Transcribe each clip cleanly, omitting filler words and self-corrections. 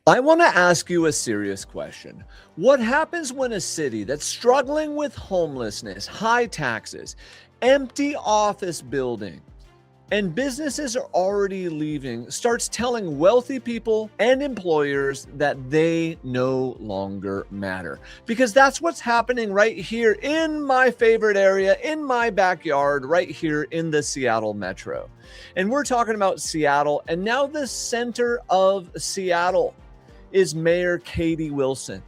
I want to ask you a serious question. What happens when a city that's struggling with homelessness, high taxes, empty office buildings, and businesses are already leaving, starts telling wealthy people and employers that they no longer matter? Because that's what's happening right here in my favorite area, in my backyard, right here in the Seattle metro. And we're talking about Seattle, and now the center of Seattle is Mayor Katie Wilson.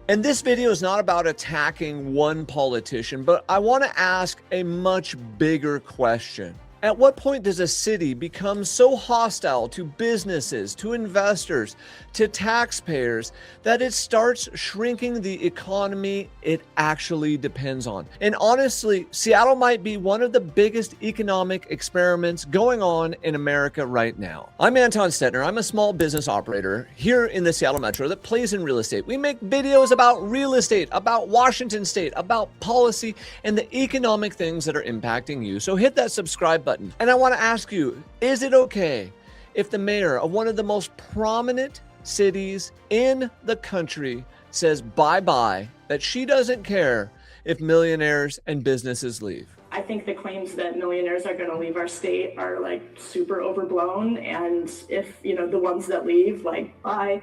And this video is not about attacking one politician, but I want to ask a much bigger question. At what point does a city become so hostile to businesses, to investors, to taxpayers that it starts shrinking the economy it actually depends on? And honestly, Seattle might be one of the biggest economic experiments going on in America right now. I'm Anton Stetner. I'm a small business operator here in the Seattle metro that plays in real estate. We make videos about real estate, about Washington state, about policy, and the economic things that are impacting you. So hit that subscribe button. And I want to ask you, is it okay if the mayor of one of the most prominent cities in the country says bye-bye, that she doesn't care if millionaires and businesses leave? I think the claims that millionaires are going to leave our state are like super overblown. And if, the ones that leave, like, bye.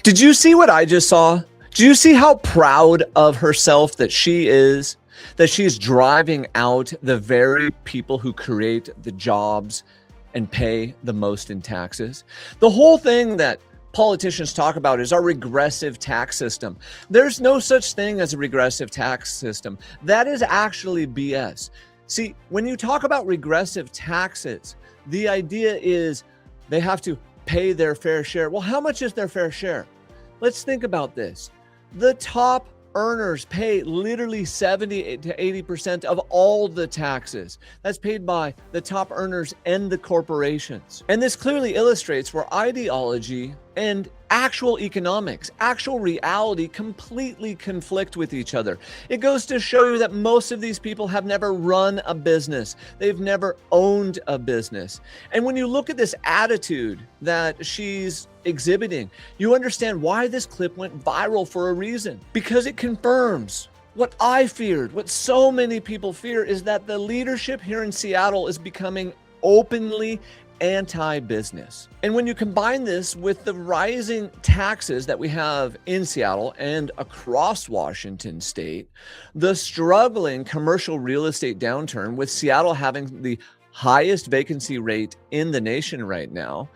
Did you see what I just saw? Do you see how proud of herself that she is? That she's driving out the very people who create the jobs and pay the most in taxes? The whole thing that politicians talk about is our regressive tax system. There's no such thing as a regressive tax system. That is actually BS. See, when you talk about regressive taxes, the idea is they have to pay their fair share. Well, how much is their fair share? Let's think about this. The top earners pay literally 70 to 80% of all the taxes. That's paid by the top earners and the corporations. And this clearly illustrates where ideology and actual economics, actual reality completely conflict with each other. It goes to show you that most of these people have never run a business. They've never owned a business. And when you look at this attitude that she's exhibiting, you understand why this clip went viral for a reason. Because it confirms what I feared, what so many people fear, is that the leadership here in Seattle is becoming openly anti-business. And when you combine this with the rising taxes that we have in Seattle and across Washington state, the struggling commercial real estate downturn, with Seattle having the highest vacancy rate in the nation right now,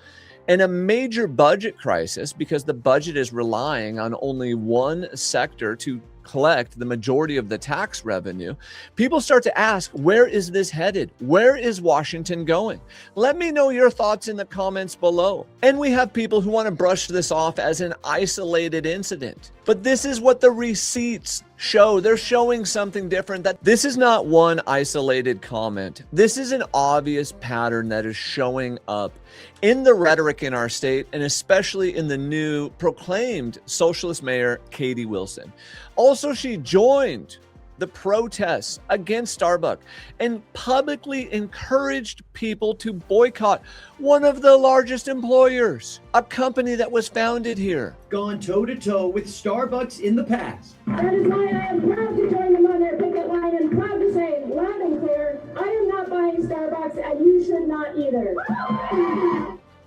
and a major budget crisis because the budget is relying on only one sector to collect the majority of the tax revenue, people start to ask, where is this headed? Where is Washington going? Let me know your thoughts in the comments below. And we have people who want to brush this off as an isolated incident. But this is what the receipts show. They're showing something different. That this is not one isolated comment. This is an obvious pattern that is showing up in the rhetoric in our state, and especially in the new proclaimed socialist mayor, Katie Wilson. Also, she joined the protests against Starbucks and publicly encouraged people to boycott one of the largest employers, a company that was founded here. Gone toe-to-toe with Starbucks in the past. That is why I am proud to join the Millionaire picket line and proud to say loud and clear, I am not buying Starbucks and you should not either.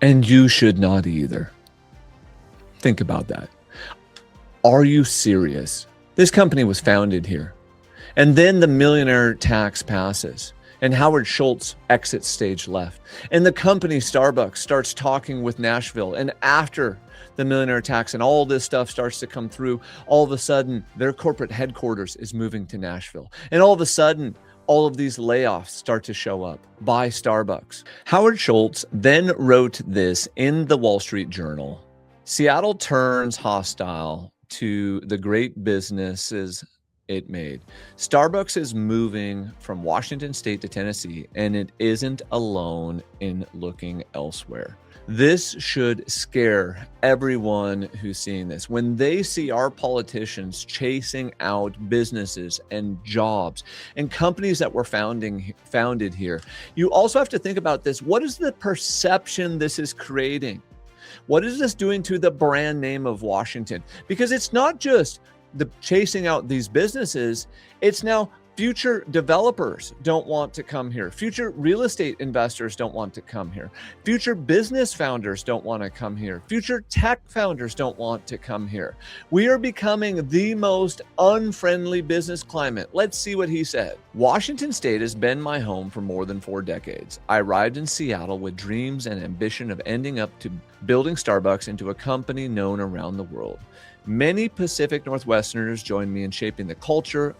And you should not either. Think about that. Are you serious? This company was founded here. And then the millionaire tax passes and Howard Schultz exits stage left. And the company Starbucks starts talking with Nashville. And after the millionaire tax and all this stuff starts to come through, all of a sudden their corporate headquarters is moving to Nashville. And all of a sudden, all of these layoffs start to show up by Starbucks. Howard Schultz then wrote this in the Wall Street Journal: Seattle turns hostile to the great businesses it made. Starbucks is moving from Washington state to Tennessee, and it isn't alone in looking elsewhere. This should scare everyone who's seeing this. When they see our politicians chasing out businesses and jobs and companies that were founded here, you also have to think about this. What is the perception this is creating? What is this doing to the brand name of Washington? Because it's not just the chasing out these businesses, it's now future developers don't want to come here. Future real estate investors don't want to come here. Future business founders don't want to come here. Future tech founders don't want to come here. We are becoming the most unfriendly business climate. Let's see what he said. Washington State has been my home for more than 4 decades. I arrived in Seattle with dreams and ambition of ending up to building Starbucks into a company known around the world. Many Pacific Northwesterners joined me in shaping the culture,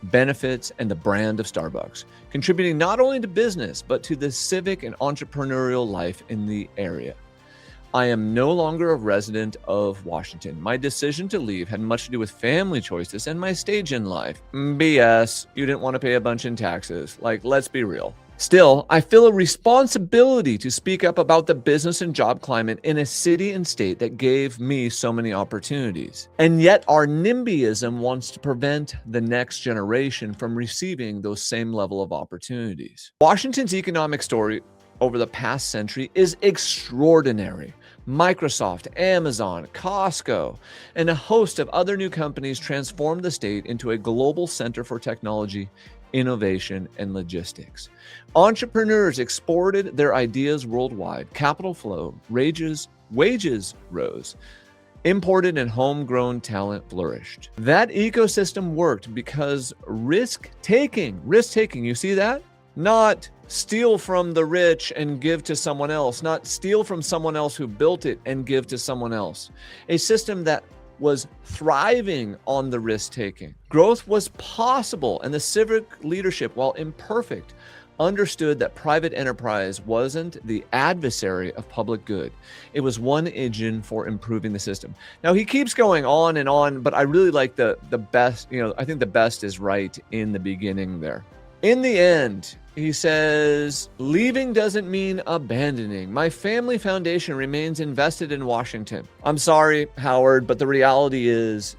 benefits, and the brand of Starbucks, contributing not only to business, but to the civic and entrepreneurial life in the area. I am no longer a resident of Washington. My decision to leave had much to do with family choices and my stage in life. BS, you didn't want to pay a bunch in taxes. Like, let's be real. Still, I feel a responsibility to speak up about the business and job climate in a city and state that gave me so many opportunities. And yet our NIMBYism wants to prevent the next generation from receiving those same level of opportunities. Washington's economic story over the past century is extraordinary. Microsoft, Amazon, Costco, and a host of other new companies transformed the state into a global center for technology, innovation, and logistics. Entrepreneurs exported their ideas worldwide. Capital flow, wages rose. Imported and homegrown talent flourished. That ecosystem worked because risk-taking, you see that? Not steal from the rich and give to someone else, not steal from someone else who built it and give to someone else. A system that was thriving on the risk-taking. Growth was possible, and the civic leadership, while imperfect, understood that private enterprise wasn't the adversary of public good. It was one engine for improving the system. Now, he keeps going on and on, but I really like the best, I think the best is right in the beginning there. In the end, he says, leaving doesn't mean abandoning. My family foundation remains invested in Washington. I'm sorry, Howard, but the reality is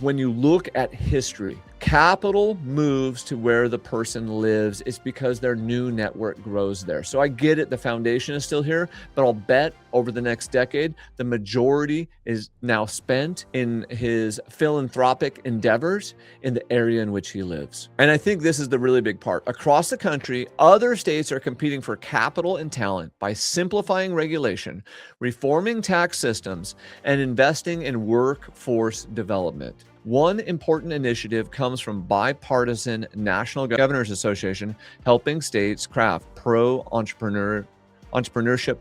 when you look at history, capital moves to where the person lives. It's because their new network grows there. So I get it. The foundation is still here, but I'll bet over the next decade, the majority is now spent in his philanthropic endeavors in the area in which he lives. And I think this is the really big part. Across the country, other states are competing for capital and talent by simplifying regulation, reforming tax systems, and investing in workforce development. One important initiative comes from bipartisan National Governors Association helping states craft pro-entrepreneurship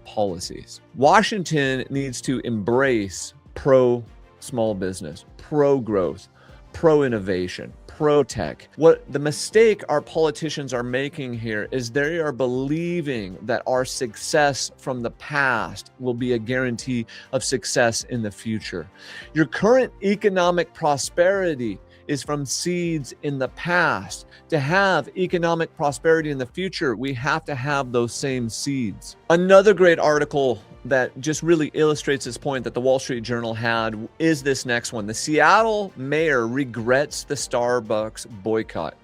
policies. Washington needs to embrace pro-small business, pro-growth, pro-innovation, pro-tech. What the mistake our politicians are making here is they are believing that our success from the past will be a guarantee of success in the future. Your current economic prosperity is from seeds in the past. To have economic prosperity in the future, we have to have those same seeds. Another great article that just really illustrates this point that the Wall Street Journal had is this next one. The Seattle mayor regrets the Starbucks boycott.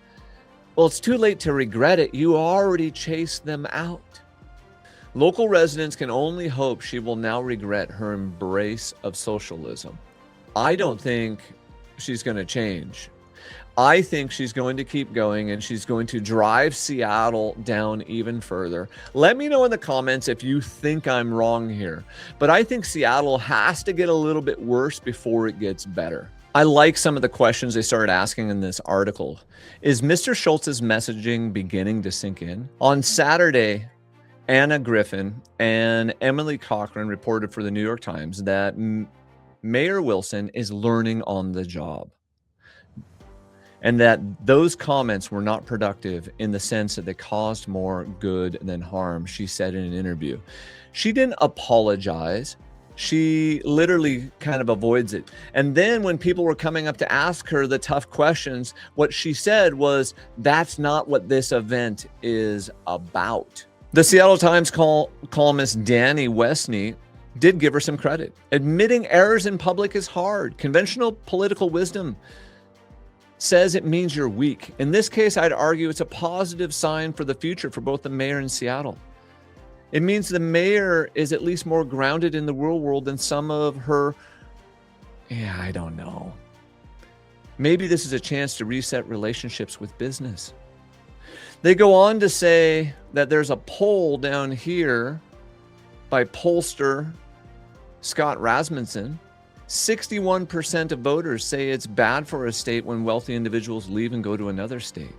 Well, it's too late to regret it. You already chased them out. Local residents can only hope she will now regret her embrace of socialism. I don't think she's going to change. I think she's going to keep going and she's going to drive Seattle down even further. Let me know in the comments if you think I'm wrong here, but I think Seattle has to get a little bit worse before it gets better. I like some of the questions they started asking in this article. Is Mr. Schultz's messaging beginning to sink in? On Saturday, Anna Griffin and Emily Cochran reported for the New York Times that Mayor Wilson is learning on the job, and that those comments were not productive in the sense that they caused more good than harm, she said in an interview. She didn't apologize. She literally kind of avoids it. And then when people were coming up to ask her the tough questions, what she said was, that's not what this event is about. The Seattle Times columnist Danny Westney did give her some credit. Admitting errors in public is hard. Conventional political wisdom says it means you're weak. In this case, I'd argue it's a positive sign for the future for both the mayor and Seattle. It means the mayor is at least more grounded in the real world than some of her, I don't know. Maybe this is a chance to reset relationships with business. They go on to say that there's a poll down here by pollster Scott Rasmussen. 61% of voters say it's bad for a state when wealthy individuals leave and go to another state.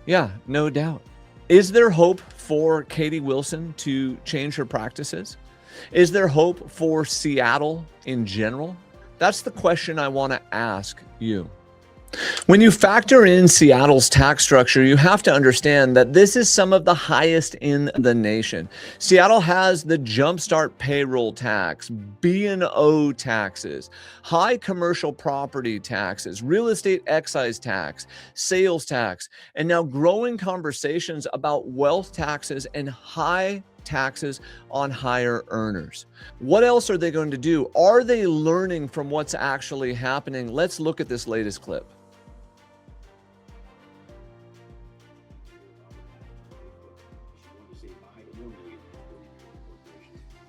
Yeah, no doubt. Is there hope for Katie Wilson to change her practices? Is there hope for Seattle in general? That's the question I want to ask you. When you factor in Seattle's tax structure, you have to understand that this is some of the highest in the nation. Seattle has the jumpstart payroll tax, B&O taxes, high commercial property taxes, real estate excise tax, sales tax, and now growing conversations about wealth taxes and high taxes on higher earners. What else are they going to do? Are they learning from what's actually happening? Let's look at this latest clip.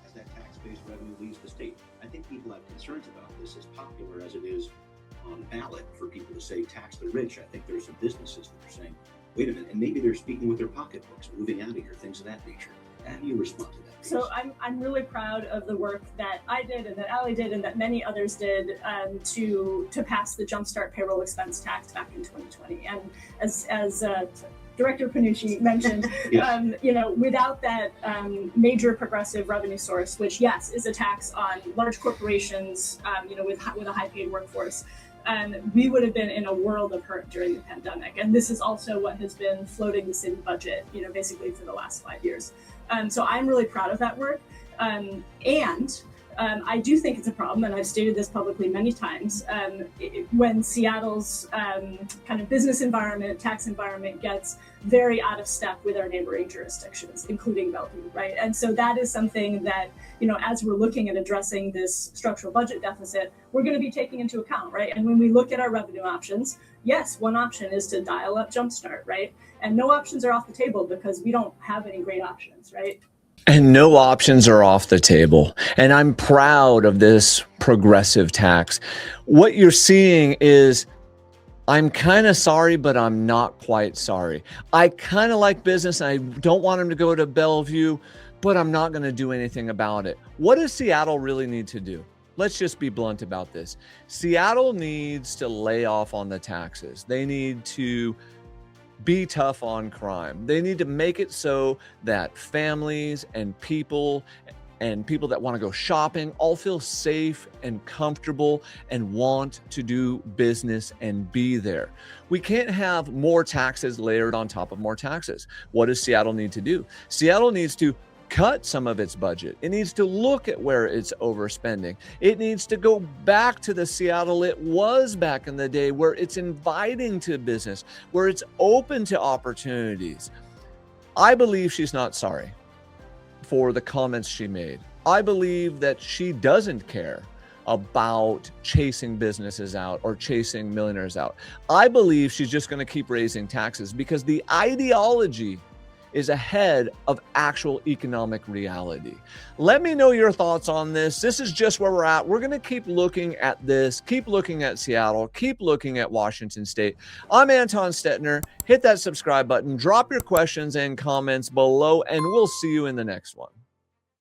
As that tax-based revenue leaves the state, I think people have concerns about this, as popular as it is on the ballot for people to say tax the rich. I think there's some businesses that are saying, wait a minute, and maybe they're speaking with their pocketbooks, moving out of here, things of that nature. How do you respond to that? So I'm really proud of the work that I did and that Allie did and that many others did to pass the Jumpstart payroll expense tax back in 2020. And as Director Panucci mentioned, Yes. Without that major progressive revenue source, which yes is a tax on large corporations, with a high paid workforce, we would have been in a world of hurt during the pandemic. And this is also what has been floating the city budget, basically for the last 5 years. So I'm really proud of that work. And I do think it's a problem, and I've stated this publicly many times, when Seattle's kind of business environment, tax environment gets very out of step with our neighboring jurisdictions, including Bellevue, right? And so that is something that, as we're looking at addressing this structural budget deficit, we're going to be taking into account, right? And when we look at our revenue options, yes, one option is to dial up Jumpstart, right? And no options are off the table because we don't have any great options, right? And no options are off the table. And I'm proud of this progressive tax. What you're seeing is, I'm kind of sorry, but I'm not quite sorry. I kind of like business and I don't want them to go to Bellevue, but I'm not going to do anything about it. What does Seattle really need to do? Let's just be blunt about this. Seattle needs to lay off on the taxes. They need to be tough on crime. They need to make it so that families and people that want to go shopping all feel safe and comfortable and want to do business and be there. We can't have more taxes layered on top of more taxes. What does Seattle need to do? Seattle needs to cut some of its budget. It needs to look at where it's overspending. It needs to go back to the Seattle it was back in the day, where it's inviting to business, where it's open to opportunities. I believe she's not sorry for the comments she made. I believe that she doesn't care about chasing businesses out or chasing millionaires out. I believe she's just going to keep raising taxes because the ideology is ahead of actual economic reality. Let me know your thoughts on this. This is just where we're at. We're going to keep looking at this, keep looking at Seattle, keep looking at Washington State. I'm Anton Stettner. Hit that subscribe button, drop your questions and comments below, and we'll see you in the next one.